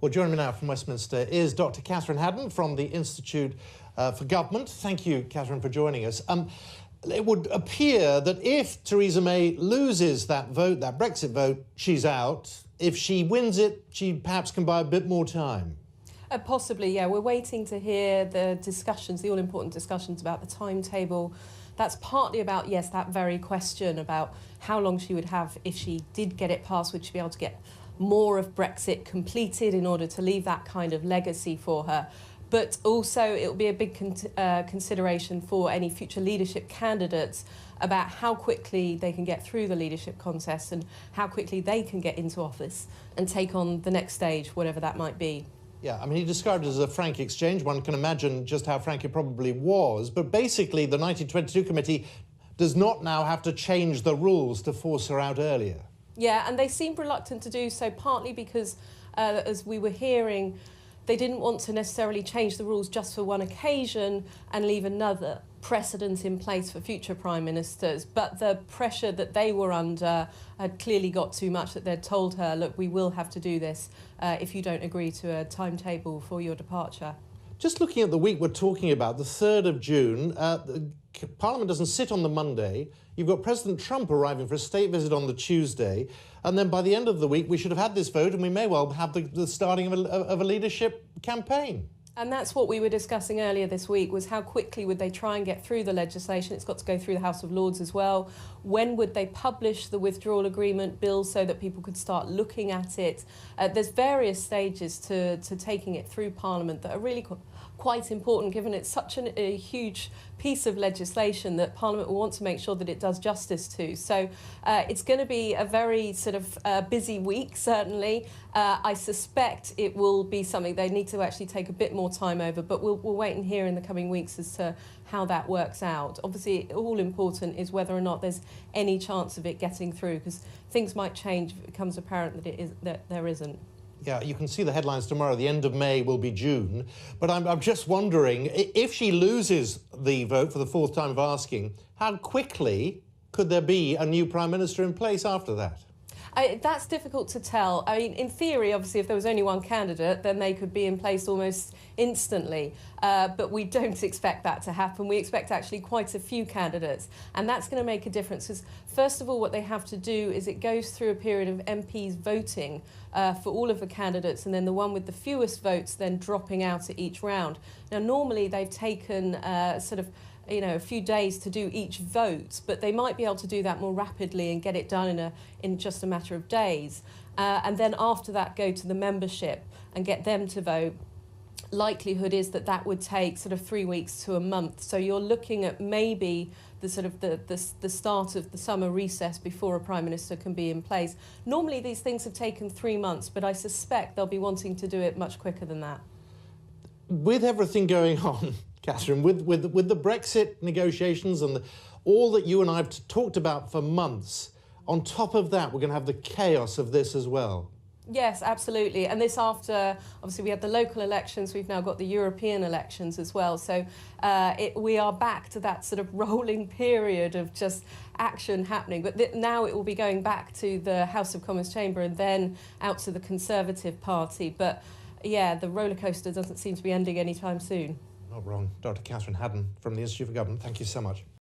Well, joining me now from Westminster is Dr. Catherine Haddon from the Institute for Government. Thank you, Catherine, for joining us. It would appear that if Theresa May loses that vote, that Brexit vote, she's out. If she wins it, she perhaps can buy a bit more time. Possibly, yeah. We're waiting to hear the discussions, the all-important discussions about the timetable. That's partly about, yes, that very question about how long she would have if she did get it passed. Would she be able to get more of Brexit completed in order to leave that kind of legacy for her? But also it will be a big consideration for any future leadership candidates about how quickly they can get through the leadership contest and how quickly they can get into office and take on the next stage, whatever that might be. Yeah, I mean, he described it as a frank exchange. One can imagine just how frank it probably was. But basically, the 1922 committee does not now have to change the rules to force her out earlier. Yeah, and they seem reluctant to do so, partly because, as we were hearing, they didn't want to necessarily change the rules just for one occasion and leave another precedent in place for future prime ministers. But the pressure that they were under had clearly got too much, that they'd told her, look, we will have to do this if you don't agree to a timetable for your departure. Just looking at the week we're talking about, the 3rd of June, Parliament doesn't sit on the Monday. You've got President Trump arriving for a state visit on the Tuesday. And then by the end of the week, we should have had this vote and we may well have the starting of a leadership campaign. And that's what we were discussing earlier this week, was how quickly would they try and get through the legislation. It's got to go through the House of Lords as well. When would they publish the withdrawal agreement bill so that people could start looking at it? There's various stages to taking it through Parliament that are really quite important, given it's such a huge piece of legislation that Parliament will want to make sure that it does justice to. So it's going to be a very sort of busy week, certainly. I suspect it will be something they need to actually take a bit more time over, but we'll wait and hear in the coming weeks as to how that works out. Obviously, all important is whether or not there's any chance of it getting through, because things might change if it becomes apparent that there isn't. Yeah, you can see the headlines tomorrow. The end of May will be June. But I'm just wondering, if she loses the vote for the 4th time of asking, how quickly could there be a new Prime Minister in place after that? That's difficult to tell. I mean, in theory, obviously, if there was only one candidate, then they could be in place almost instantly. But we don't expect that to happen. We expect actually quite a few candidates. And that's going to make a difference because, first of all, what they have to do is it goes through a period of MPs voting for all of the candidates, and then the one with the fewest votes then dropping out at each round. Now, normally they've taken a few days to do each vote, but they might be able to do that more rapidly and get it done in just a matter of days. And then after that, go to the membership and get them to vote. Likelihood is that that would take sort of 3 weeks to a month. So you're looking at maybe the start of the summer recess before a Prime Minister can be in place. Normally these things have taken 3 months, but I suspect they'll be wanting to do it much quicker than that. With everything going on, Catherine, with the Brexit negotiations and all that you and I have talked about for months, on top of that, we're going to have the chaos of this as well. Yes, absolutely. And this after, obviously, we had the local elections. We've now got the European elections as well. So we are back to that sort of rolling period of just action happening. But now it will be going back to the House of Commons chamber and then out to the Conservative Party. But yeah, the roller coaster doesn't seem to be ending anytime soon. Not wrong. Dr. Catherine Haddon from the Institute for Government, thank you so much.